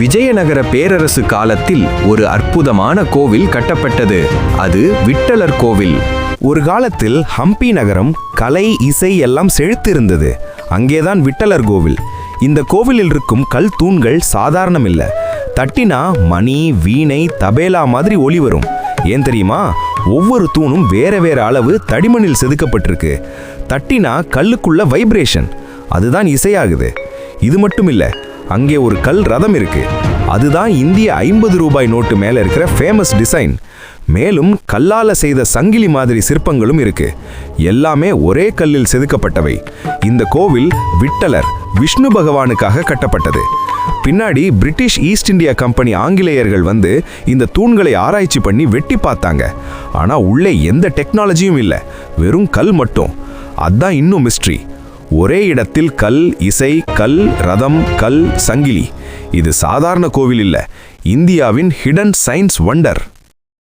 விஜயநகர பேரரசு காலத்தில் ஒரு அற்புதமான கோவில் கட்டப்பட்டது. அது விட்டலர் கோவில். ஒரு காலத்தில் ஹம்பி நகரம் கலை இசை எல்லாம் செழித்திருந்தது. அங்கேதான் விட்டலர் கோவில். இந்த கோவிலில் இருக்கும் கல் தூண்கள் சாதாரணம் இல்ல. தட்டினா மணி, வீணை, தபேலா மாதிரி ஒலி வரும். ஏன் தெரியுமா? ஒவ்வொரு தூணும் வேற வேற அளவு தடிமணில் செதுக்கப்பட்டிருக்கு. தட்டினா கல்லுக்குள்ள வைப்ரேஷன், அதுதான் இசையாகுது. இது மட்டும் இல்ல, அங்கே ஒரு கல் ரதம் இருக்கு. அதுதான் இந்திய 50 ரூபாய் நோட்டு மேல இருக்கிற ஃபேமஸ் டிசைன். மேலும் கல்லால செய்த சங்கிலி மாதிரி சிற்பங்களும் இருக்கு. எல்லாமே ஒரே கல்லில் செதுக்கப்பட்டவை. இந்த கோவில் விட்டலர் விஷ்ணு பகவானுக்காக கட்டப்பட்டது. பின்னாடி பிரிட்டிஷ் ஈஸ்ட் இந்தியா கம்பெனி ஆங்கிலேயர்கள் வந்து இந்த தூண்களை ஆராய்ச்சி பண்ணி வெட்டி பார்த்தாங்க. ஆனா உள்ளே எந்த டெக்னாலஜியும் இல்லை, வெறும் கல் மட்டும். அதான் இன்னும் மிஸ்ட்ரி. ஒரே இடத்தில் கல், இசை, கல், ரதம், கல், சங்கிலி. இது சாதாரண கோவில் இல்ல, இந்தியாவின் ஹிடன் சயின்ஸ் வண்டர்.